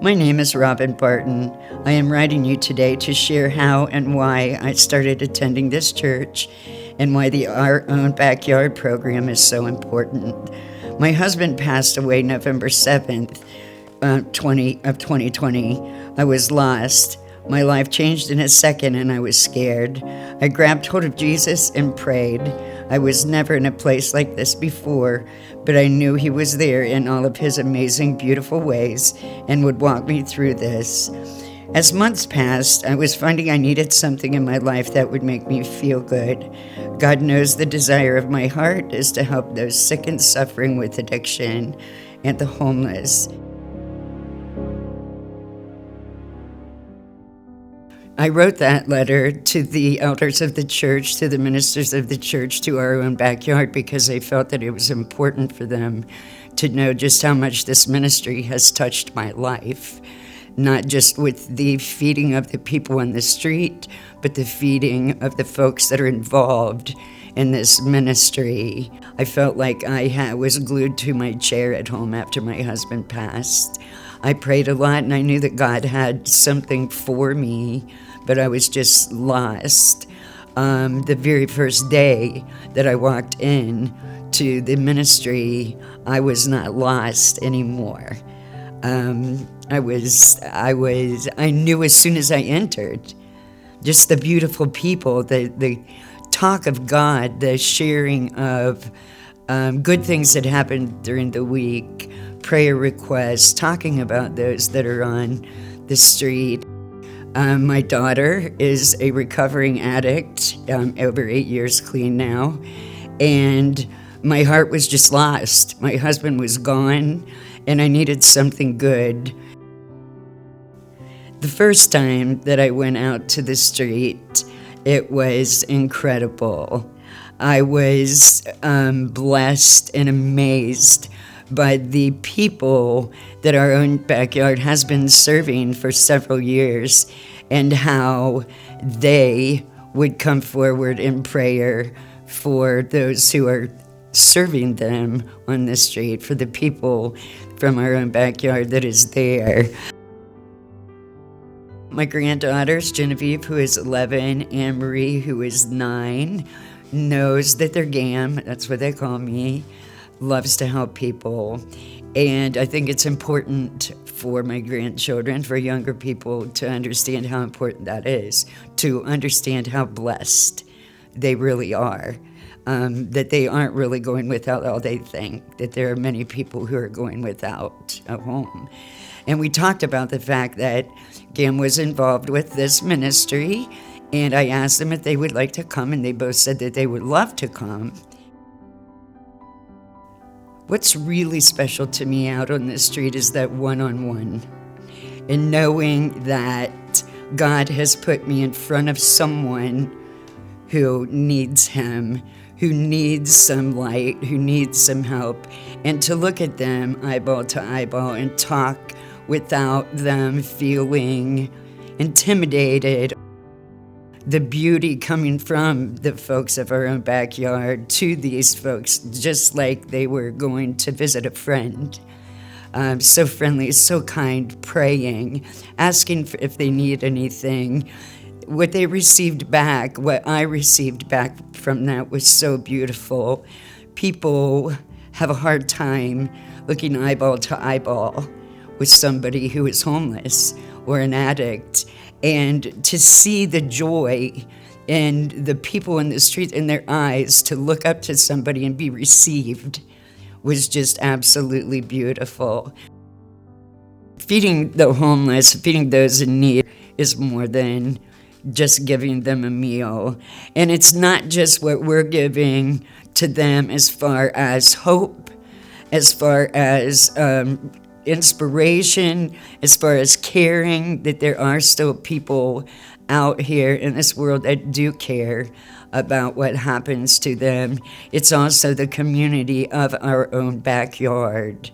My name is Robin Barton. I am writing you today to share how and why I started attending this church and why the Our Own Backyard program is so important. My husband passed away November 7th, 2020. I was lost. My life changed in a second and I was scared. I grabbed hold of Jesus and prayed. I was never in a place like this before, but I knew He was there in all of His amazing, beautiful ways and would walk me through this. As months passed, I was finding I needed something in my life that would make me feel good. God knows the desire of my heart is to help those sick and suffering with addiction and the homeless. I wrote that letter to the elders of the church, to the ministers of the church, to Our Own Backyard, because I felt that it was important for them to know just how much this ministry has touched my life. Not just with the feeding of the people on the street, but the feeding of the folks that are involved in this ministry. I felt like I was glued to my chair at home after my husband passed. I prayed a lot and I knew that God had something for me, but I was just lost. The very first day that I walked in to the ministry, I was not lost anymore. I knew as soon as I entered, just the beautiful people, the talk of God, the sharing of good things that happened during the week, prayer requests, talking about those that are on the street. My daughter is a recovering addict, over 8 years clean now, and my heart was just lost. My husband was gone, and I needed something good. The first time that I went out to the street, it was incredible. I was blessed and amazed by the people that Our Own Backyard has been serving for several years, and how they would come forward in prayer for those who are serving them on the street, for the people from Our Own Backyard that is there. My granddaughters, Genevieve, who is 11, Anne-Marie, who is 9, knows that they're GAM, that's what they call me, loves to help people. And I think it's important for my grandchildren, for younger people, to understand how important that is, to understand how blessed they really are, that they aren't really going without all they think, that there are many people who are going without a home. And we talked about the fact that GAM was involved with this ministry, and I asked them if they would like to come, and they both said that they would love to come. What's really special to me out on the street is that one-on-one, and knowing that God has put me in front of someone who needs Him, who needs some light, who needs some help, and to look at them eyeball to eyeball and talk without them feeling intimidated. The beauty coming from the folks of Our Own Backyard to these folks, just like they were going to visit a friend. So friendly, so kind, praying, asking if they need anything. What they received back, what I received back from that was so beautiful. People have a hard time looking eyeball to eyeball with somebody who is homeless or an addict. And to see the joy and the people in the street in their eyes, to look up to somebody and be received, was just absolutely beautiful. Feeding the homeless, feeding those in need, is more than just giving them a meal. And it's not just what we're giving to them as far as hope, as far as inspiration, as far as caring, that there are still people out here in this world that do care about what happens to them. It's also the community of Our Own Backyard.